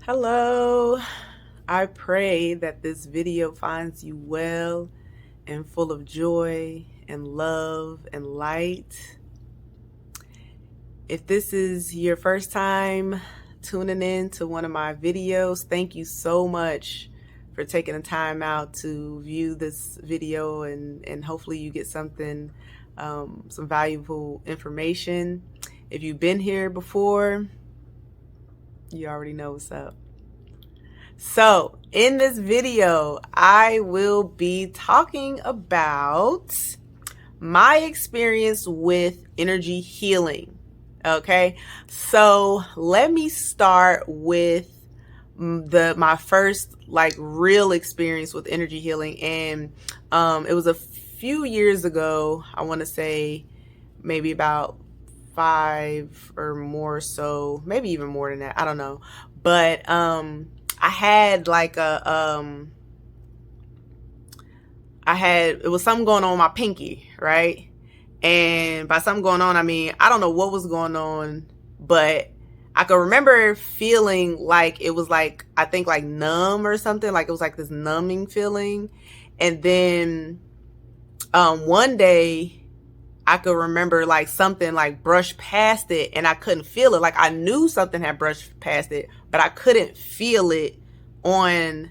Hello. I pray that this video finds you well and full of joy and love and light. If this is your first time tuning in to one of my videos, thank you so much for taking the time out to view this video and hopefully you get something, some valuable information. If you've been here before, you already know what's up. So in this video, I will be talking about my experience with energy healing. Okay, so let me start with my first real experience with energy healing, and it was a few years ago. I want to say maybe about 5 or more, so maybe even more than that. I don't know, but I had it was something going on with my pinky, right? And by something going on, I mean, I don't know what was going on, but I could remember feeling like it was I think numb or something. Like it was like this numbing feeling. And then one day I could remember something brushed past it and I couldn't feel it. Like I knew something had brushed past it, but I couldn't feel it on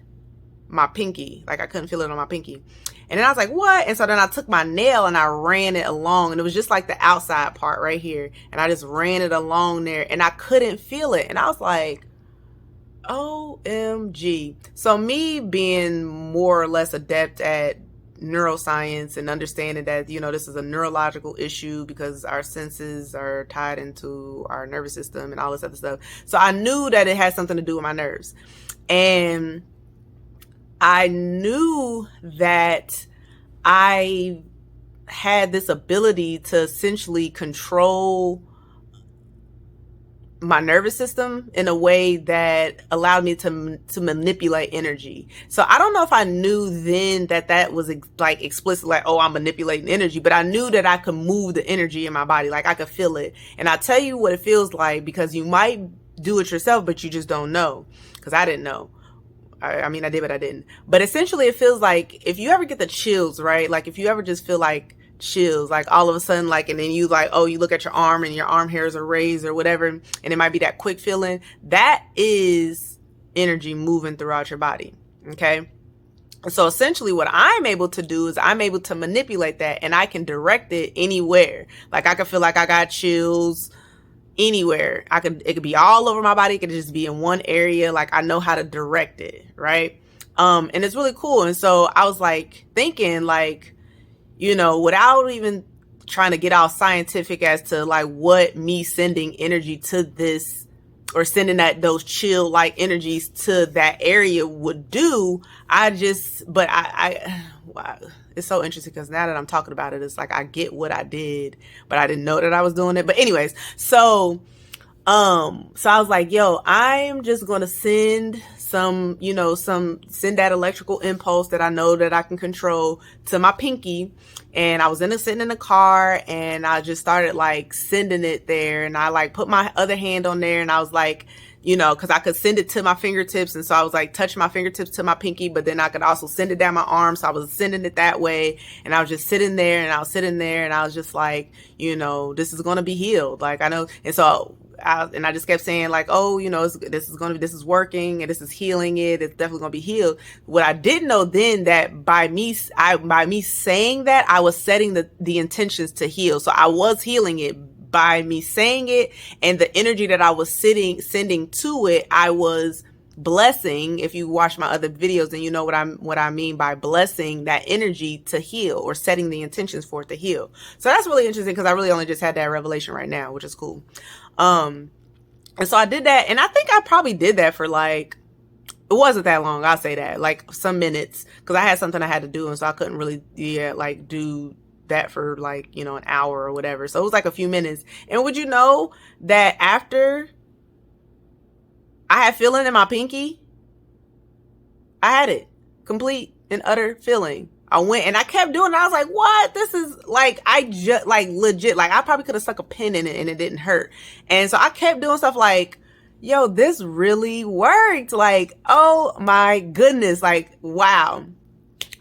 my pinky. Like I couldn't feel it on my pinky. And then I was like, what? And so then I took my nail and I ran it along, and it was just like the outside part right here. And I just ran it along there and I couldn't feel it. And I was like, OMG. So me being more or less adept at neuroscience and understanding that, this is a neurological issue because our senses are tied into our nervous system and all this other stuff. So I knew that it had something to do with my nerves. And I knew that I had this ability to essentially control my nervous system in a way that allowed me to manipulate energy. So I don't know if I knew then that was explicit, oh, I'm manipulating energy, but I knew that I could move the energy in my body. Like I could feel it. And I'll tell you what it feels like, because you might do it yourself, but you just don't know, because I didn't know. I mean, I did, but I didn't. But essentially it feels like if you ever get the chills, right? Like if you ever just feel like chills, like all of a sudden, and then you you look at your arm and your arm hairs are raised or whatever, and it might be that quick feeling, that is energy moving throughout your body. Okay. So essentially what I'm able to do is I'm able to manipulate that, and I can direct it anywhere. Like I can feel like I got chills anywhere. It could be all over my body. It could just be in one area. Like I know how to direct it. Right. And it's really cool. And so I was thinking without even trying to get all scientific as to what me sending energy to this, or sending those chill energies to that area would do. It's so interesting because now that I'm talking about it, it's I get what I did, but I didn't know that I was doing it. But anyways, so I was like, yo, I'm just going to send send that electrical impulse that I know that I can control to my pinky. And I was sitting in the car, and I just started sending it there. And I put my other hand on there, and I was because I could send it to my fingertips. And so I was touching my fingertips to my pinky, but then I could also send it down my arm. So I was sending it that way. And I was just sitting there, and I was sitting there, and I was just this is going to be healed. I know. And so I just kept saying this is working, and this is healing it. It's definitely going to be healed. What I didn't know then, that by me saying that, I was setting the intentions to heal. So I was healing it by me saying it, and the energy that I was sending to it, I was blessing. If you watch my other videos, then you know what I mean by blessing that energy to heal, or setting the intentions for it to heal. So that's really interesting, because I really only just had that revelation right now, which is cool. And so I did that, and I think I probably did that for it wasn't that long. I'll say that, some minutes, because I had something I had to do, and so I couldn't really do that for an hour or whatever. So it was a few minutes. And would you know that after I had feeling in my pinky, I had it, complete and utter feeling. I went and I kept doing it. I was like, what? This is I just legit, I probably could have stuck a pin in it and it didn't hurt. And so I kept doing stuff yo, this really worked. Like, oh my goodness. Like, wow.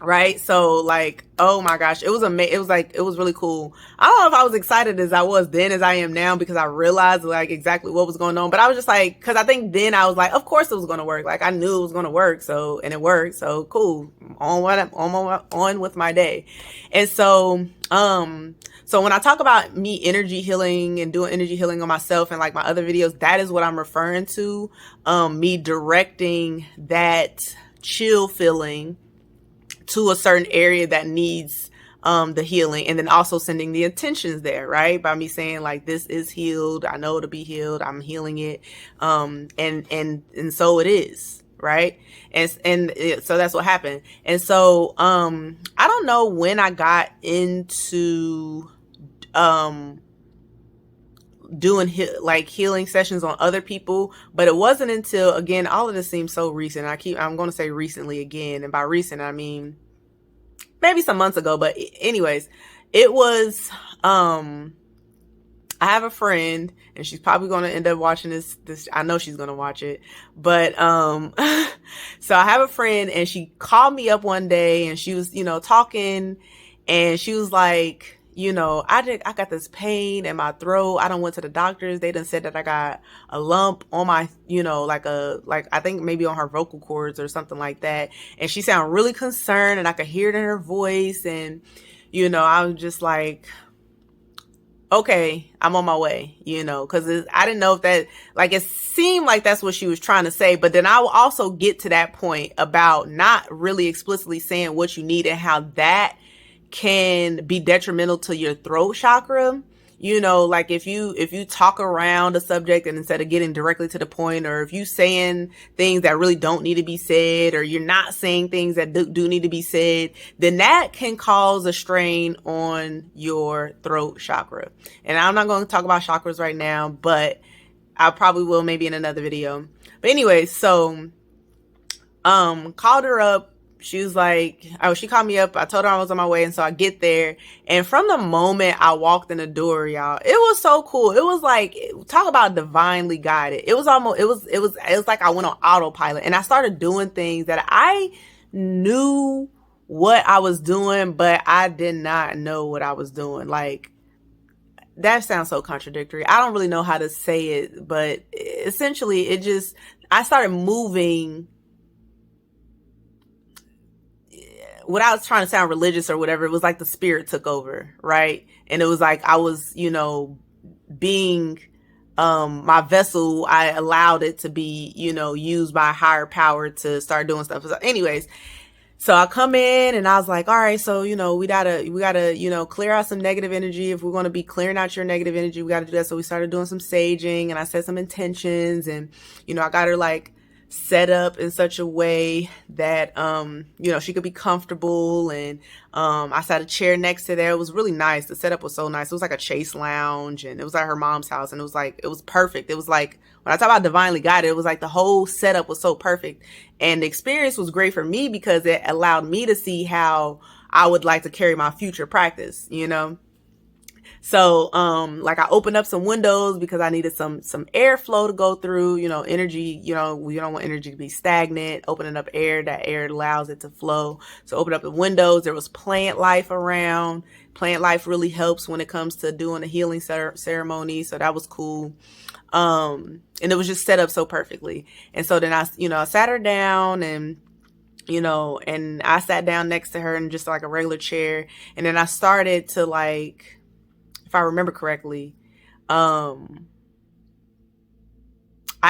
Right. So like, oh my gosh, it was amazing. It was really cool. I don't know if I was excited as I was then as I am now, because I realized like exactly what was going on. But I was just like, cause I think then I was like, of course it was going to work. Like I knew it was going to work. So, and it worked. So cool. On with my day. And so when I talk about me energy healing and doing energy healing on myself and like my other videos, that is what I'm referring to. Me directing that chill feeling to a certain area that needs the healing, and then also sending the intentions there, right? By me saying like, this is healed. I know it'll be healed. I'm healing it. And so it is, right? So that's what happened. And so, I don't know when I got into, doing like healing sessions on other people, but it wasn't until, again, all of this seems so recent. I'm going to say recently again. And by recent, I mean, maybe some months ago, but anyways, it was, I have a friend, and she's probably going to end up watching this, I know she's going to watch it, but, so I have a friend, and she called me up one day, and she was, talking, and she was like, I got this pain in my throat. I done went to the doctors. They done said that I got a lump on my, like I think maybe on her vocal cords or something like that. And she sounded really concerned, and I could hear it in her voice. And, I was just like, okay, I'm on my way, cause I didn't know if that, like, it seemed like that's what she was trying to say. But then I will also get to that point about not really explicitly saying what you need and how that can be detrimental to your throat chakra. Like if you talk around a subject and instead of getting directly to the point, or if you saying things that really don't need to be said, or you're not saying things that do need to be said, then that can cause a strain on your throat chakra. And I'm not going to talk about chakras right now, but I probably will maybe in another video. But anyway, so called her up. She was like, she called me up. I told her I was on my way. And so I get there. And from the moment I walked in the door, y'all, it was so cool. It was like, talk about divinely guided. It was like I went on autopilot, and I started doing things that I knew what I was doing, but I did not know what I was doing. Like, that sounds so contradictory. I don't really know how to say it, but essentially I started moving without trying to sound religious or whatever. It was like the spirit took over, right? And it was like I was, being my vessel. I allowed it to be, used by a higher power to start doing stuff. So anyways, so I come in and I was like, all right, so, we gotta, clear out some negative energy. If we're going to be clearing out your negative energy, we got to do that. So we started doing some saging, and I said some intentions, and, I got her like set up in such a way that, she could be comfortable. And, I sat a chair next to there. It was really nice. The setup was so nice. It was like a chase lounge, and it was at her mom's house, and it was perfect. It was like, when I talk about divinely guided, it was like the whole setup was so perfect. And the experience was great for me because it allowed me to see how I would like to carry my future practice, So, like I opened up some windows because I needed some airflow to go through, energy, we don't want energy to be stagnant. Opening up air, that air allows it to flow. So open up the windows. There was plant life around. Plant life really helps when it comes to doing a healing ceremony. So that was cool. And it was just set up so perfectly. And so then I sat her down, and and I sat down next to her in just like a regular chair. And then I started to, like, if I remember correctly, I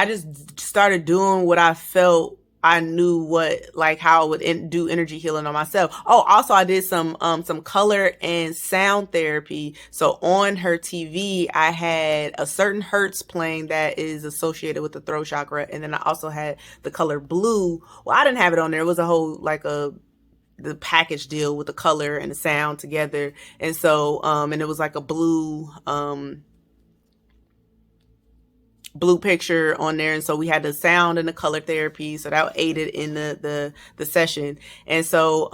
just started doing what I felt I knew how I would do energy healing on myself. Oh, also I did some color and sound therapy. So on her TV, I had a certain hertz playing that is associated with the throat chakra. And then I also had the color blue. Well, I didn't have it on there. It was a whole, the package deal with the color and the sound together. And so, and it was like a blue picture on there. And so we had the sound and the color therapy. So that aided in the session. And so,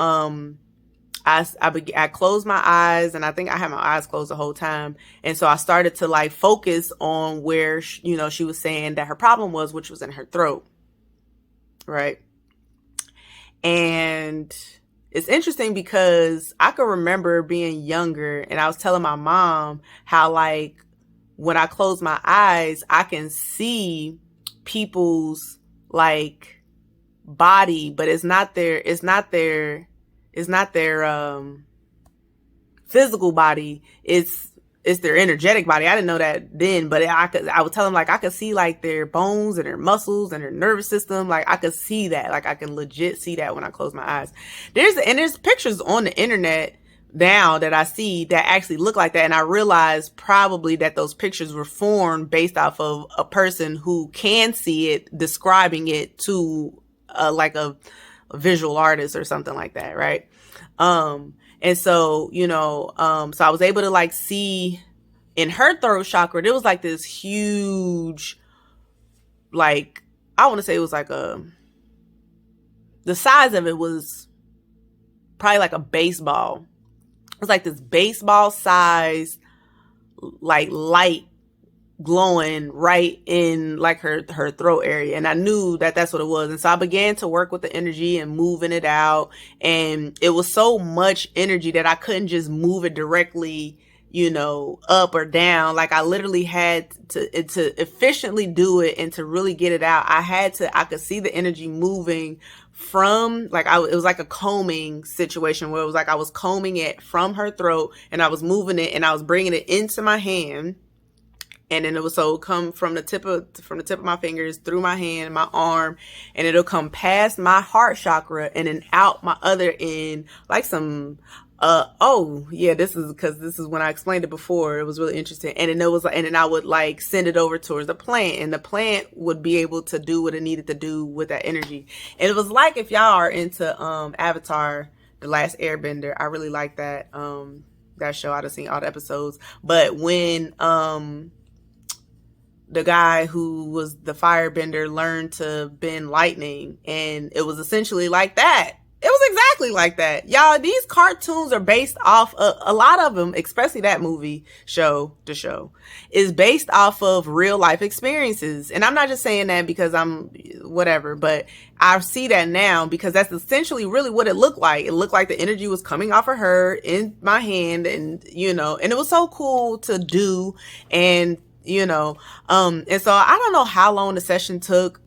I closed my eyes, and I think I had my eyes closed the whole time. And so I started to like focus on where, she was saying that her problem was, which was in her throat. Right. And it's interesting because I could remember being younger, and I was telling my mom how, like, when I close my eyes, I can see people's like body, but it's not their physical body. It's their energetic body. I didn't know that then, but I would tell them, like, I could see like their bones and their muscles and their nervous system. Like, I could see that. Like, I can legit see that when I close my eyes. There's pictures on the internet now that I see that actually look like that. And I realized probably that those pictures were formed based off of a person who can see it, describing it to like a visual artist or something like that. Right. And so, so I was able to like see in her throat chakra, there was like this huge, like, I want to say it was like the size of it was probably like a baseball. It was like this baseball size, like light glowing right in like her throat area. And I knew that that's what it was. And so I began to work with the energy and moving it out. And it was so much energy that I couldn't just move it directly, up or down. Like, I literally had to efficiently do it and to really get it out. I could see the energy moving from, like, it was like a combing situation where it was like I was combing it from her throat, and I was moving it, and I was bringing it into my hand. And then it would come from the tip of my fingers through my hand, my arm, and it'll come past my heart chakra and then out my other end, like some, this is when I explained it before. It was really interesting. And then I would like send it over towards the plant, and the plant would be able to do what it needed to do with that energy. And it was like, if y'all are into, Avatar, The Last Airbender, I really like that show. I've seen all the episodes. But when, the guy who was the firebender learned to bend lightning, and it was essentially like that. It was exactly like that. Y'all, these cartoons are based off a lot of them, especially that movie the show is based off of real life experiences. And I'm not just saying that because I'm whatever, but I see that now because that's essentially really what it looked like. It looked like the energy was coming off of her in my hand, and, and it was so cool to do. And, and so I don't know how long the session took.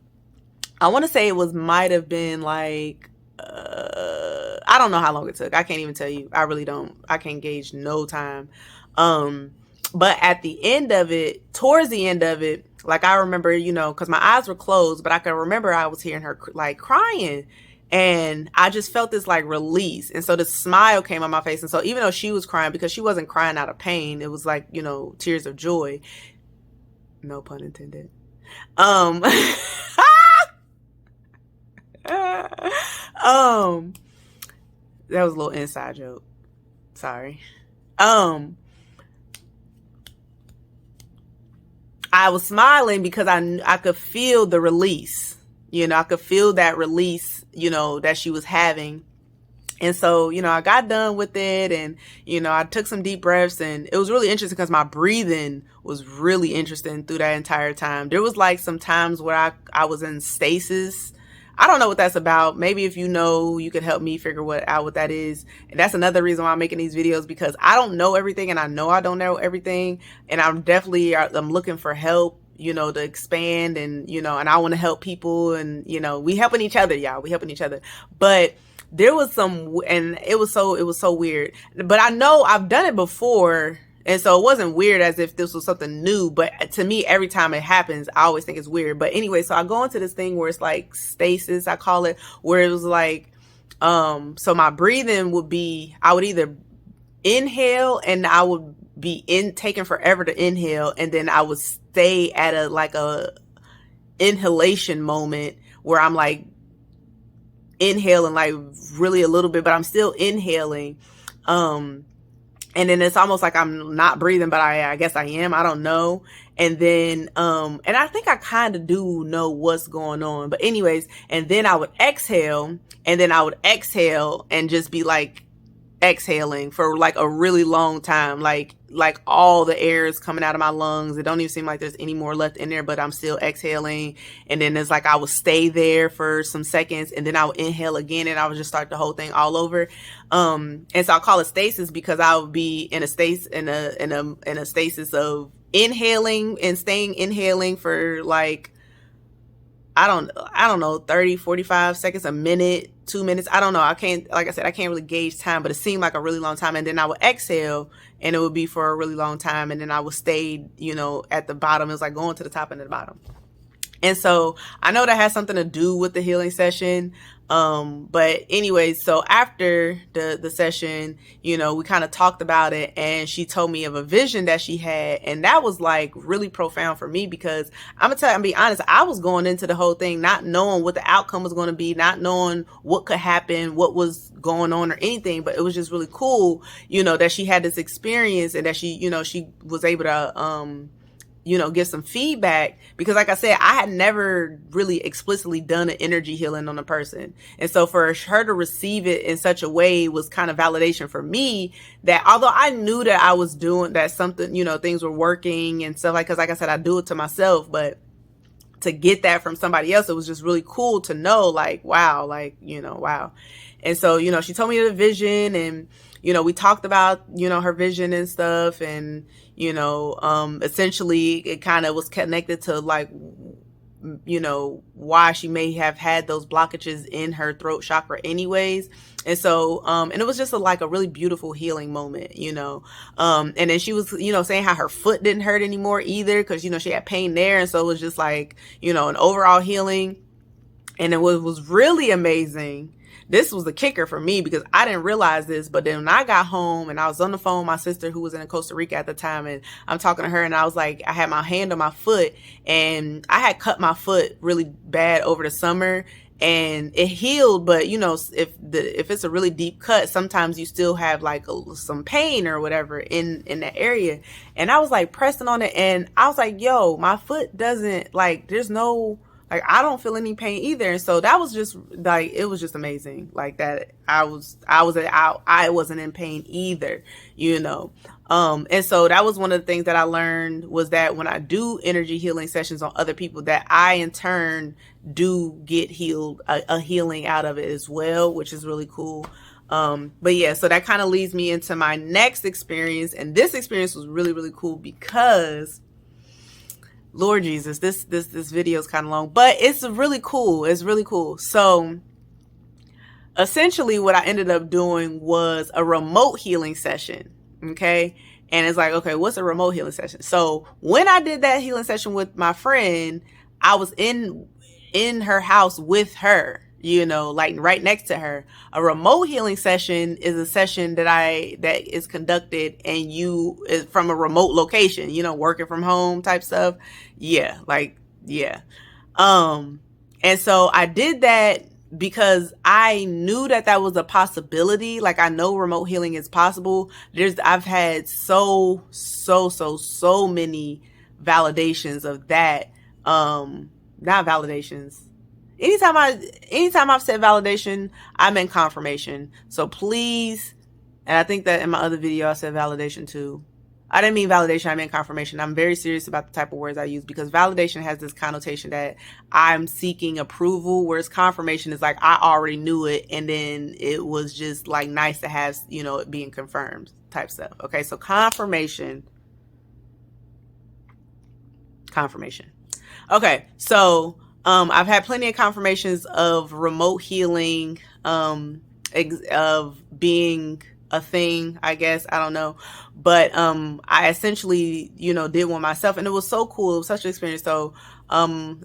I want to say it might have been like, I don't know how long it took. I can't even tell you. I really don't. I can't gauge no time. But at the end of it, towards the end of it, like, I remember, cause my eyes were closed, but I could remember I was hearing her like crying, and I just felt this like release. And so the smile came on my face. And so even though she was crying, because she wasn't crying out of pain, it was like, tears of joy. No pun intended. That was a little inside joke. Sorry. I was smiling because I could feel the release. I could feel that release, that she was having. And so, I got done with it, and, I took some deep breaths, and it was really interesting because my breathing was really interesting through that entire time. There was like some times where I was in stasis. I don't know what that's about. Maybe if you could help me figure out what that is. And that's another reason why I'm making these videos, because I don't know everything, and I know I don't know everything. And I'm looking for help, to expand, and, and I want to help people, and, we helping each other, y'all. We helping each other. But there was and it was so weird. But I know I've done it before. And so it wasn't weird as if this was something new, but to me, every time it happens, I always think it's weird. But anyway, so I go into this thing where it's like stasis, I call it, where it was like, so my breathing would be, I would either inhale, and I would be taking forever to inhale. And then I would stay at a inhalation moment where I'm like inhaling like really a little bit, but I'm still inhaling. And then it's almost like I'm not breathing, but I guess I am. I don't know. And then, and I think I kind of do know what's going on. But anyways, and then I would exhale, and then I would exhale and just be like exhaling for like a really long time. Like all the air is coming out of my lungs. It don't even seem like there's any more left in there, but I'm still exhaling. And then it's like I would stay there for some seconds, and then I would inhale again, and I would just start the whole thing all over. And so I call it stasis because I would be in a stasis in a stasis of inhaling and staying inhaling for like I don't know, 30, 45 seconds, a minute, 2 minutes. I don't know. Like I said, I can't really gauge time, but it seemed like a really long time. And then I would exhale and it would be for a really long time. And then I would stay, at the bottom. It was like going to the top and the bottom. And so I know that has something to do with the healing session. But anyways, so after the session, we kind of talked about it, and she told me of a vision that she had. And that was like really profound for me because I'm gonna be honest, I was going into the whole thing not knowing what the outcome was going to be, not knowing what could happen, what was going on or anything. But it was just really cool, that she had this experience and that she was able to, give some feedback because like I said, I had never really explicitly done an energy healing on a person. And so for her to receive it in such a way was kind of validation for me that although I knew that I was doing that something, things were working and stuff cause like I said, I do it to myself, but to get that from somebody else, it was just really cool to know wow. And so, she told me the vision and, we talked about, her vision and stuff. And, essentially it kind of was connected to why she may have had those blockages in her throat chakra anyways. And so, and it was just a really beautiful healing moment, and then she was, saying how her foot didn't hurt anymore either. Cause, she had pain there. And so it was just an overall healing. And it was really amazing. This was the kicker for me because I didn't realize this, but then when I got home and I was on the phone with my sister who was in Costa Rica at the time, and I'm talking to her and I was like, I had my hand on my foot and I had cut my foot really bad over the summer and it healed. But if it's a really deep cut, sometimes you still have some pain or whatever in that area. And I was pressing on it and I was like, yo, my foot doesn't there's no, I don't feel any pain either. And so that was just it was just amazing that I wasn't in pain either, and so that was one of the things that I learned was that when I do energy healing sessions on other people, that I in turn do get healed, a healing out of it as well, which is really cool. But yeah, so that kind of leads me into my next experience. And this experience was really, really cool because Lord Jesus, this video is kind of long, but it's really cool. It's really cool. So essentially what I ended up doing was a remote healing session. Okay. And it's okay, what's a remote healing session? So when I did that healing session with my friend, I was in her house with her, right next to her. A remote healing session is a session that is conducted and is from a remote location, working from home type stuff. Yeah. Yeah. And so I did that because I knew that was a possibility. I know remote healing is possible. I've had so many validations of that. Not validations. Anytime I've said validation, I meant confirmation. So please, and I think that in my other video I said validation too. I didn't mean validation, I meant confirmation. I'm very serious about the type of words I use because validation has this connotation that I'm seeking approval, whereas confirmation is I already knew it and then it was just nice to have, it being confirmed type stuff. Okay, so confirmation. Okay, so I've had plenty of confirmations of remote healing, of being a thing, I guess. I don't know. But I essentially, did one myself and it was so cool. It was such an experience. So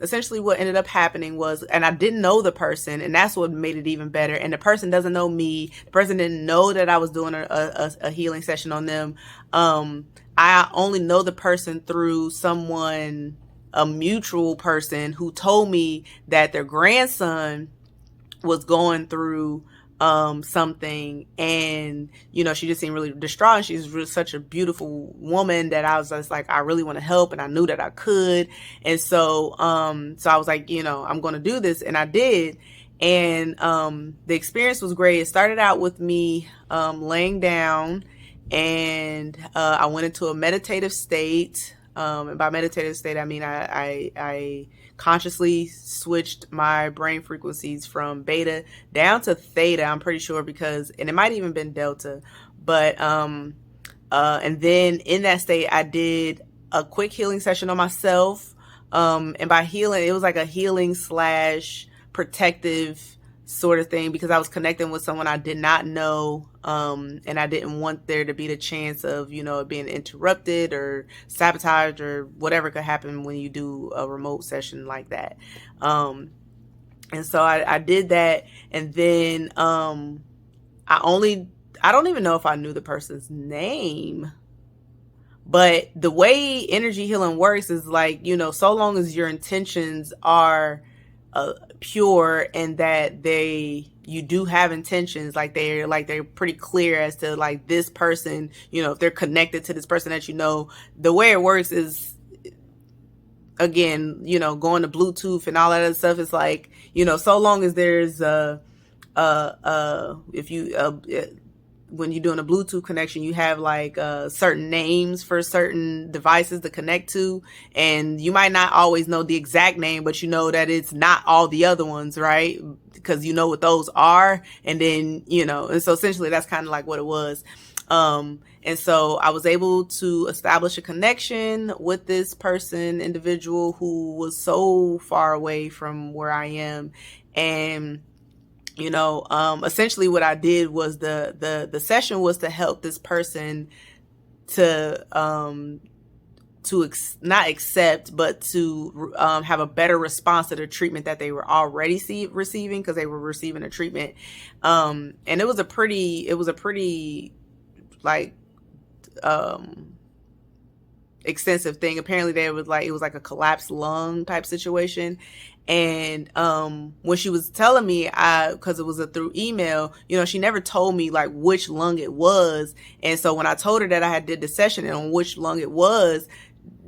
essentially what ended up happening was, and I didn't know the person, and that's what made it even better. And the person doesn't know me. The person didn't know that I was doing a healing session on them. I only know the person through someone, a mutual person who told me that their grandson was going through something, and she just seemed really distraught, and she's really such a beautiful woman that I was just I really want to help, and I knew that I could. And so I was I'm going to do this, and I did. And the experience was great. It started out with me laying down, and I went into a meditative state. And by meditative state, I mean I consciously switched my brain frequencies from beta down to theta. I'm pretty sure, because, and it might even been delta, but and then in that state, I did a quick healing session on myself. And by healing, it was like a healing slash protective sort of thing, because I was connecting with someone I did not know. And I didn't want there to be the chance of, it being interrupted or sabotaged or whatever could happen when you do a remote session like that. And so I did that. And then, I don't even know if I knew the person's name, but the way energy healing works is like, so long as your intentions are pure, and that you do have intentions, like they're pretty clear as to like this person, if they're connected to this person that, the way it works is, again, going to Bluetooth and all that other stuff. It's like, so long as there's when you're doing a Bluetooth connection, you have like certain names for certain devices to connect to, and you might not always know the exact name, but you know that it's not all the other ones, right? Because you know what those are, and then and so essentially that's kind of like what it was. And so I was able to establish a connection with this individual who was so far away from where I am. And essentially what I did was the session was to help this person to not accept, but to have a better response to the treatment that they were already receiving, because they were receiving a treatment. And it was a pretty like extensive thing. Apparently it was like a collapsed lung type situation. And when she was telling me, because it was through email, she never told me like which lung it was. And so when I told her that I had did the session and on which lung it was,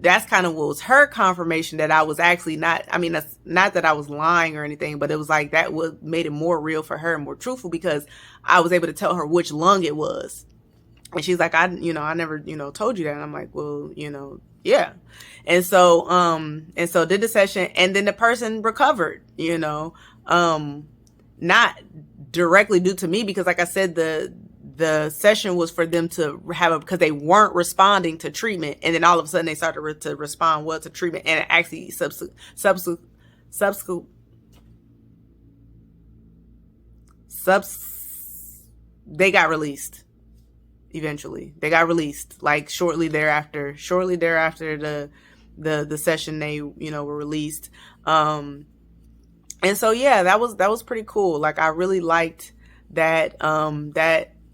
that's kind of what was her confirmation that I was actually not, that's not that I was lying or anything, but it was like that made it more real for her and more truthful, because I was able to tell her which lung it was. And she's like, I never, told you that. And I'm like, well, yeah. And so did the session, and then the person recovered, not directly due to me, because like I said, the session was for them to because they weren't responding to treatment. And then all of a sudden they started to respond well to treatment, and it actually they got released. Eventually they got released, like shortly thereafter the session, they were released. And so yeah, that was pretty cool. Like I really liked that a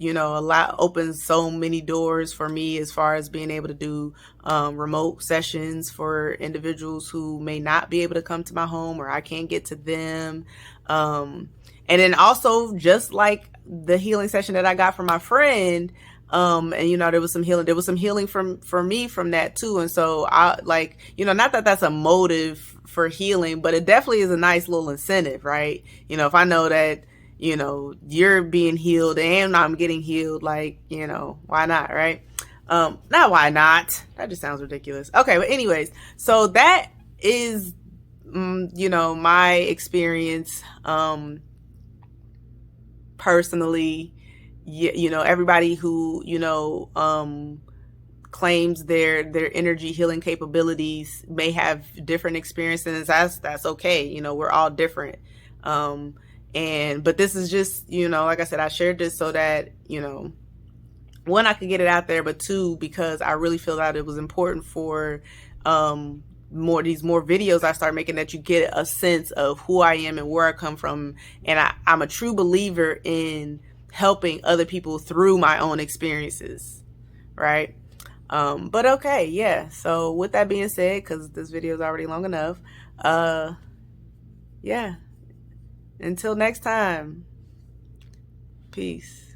lot opens so many doors for me as far as being able to do remote sessions for individuals who may not be able to come to my home, or I can't get to them. And then also, just like the healing session that I got from my friend, and there was some healing for me from that too. And so I like, not that that's a motive for healing, but it definitely is a nice little incentive, right? If I know that, you're being healed and I'm getting healed, like, why not, right? Not why not. That just sounds ridiculous. Okay. But anyways, so that is, my experience, personally. Everybody who, claims their energy healing capabilities may have different experiences. That's okay. We're all different. But this is just, like I said, I shared this so that, one, I could get it out there, but two, because I really feel that it was important for, more videos I start making, that you get a sense of who I am and where I come from. And I'm a true believer in helping other people through my own experiences, right? But okay, yeah. So with that being said, because this video is already long enough, yeah. Until next time, peace.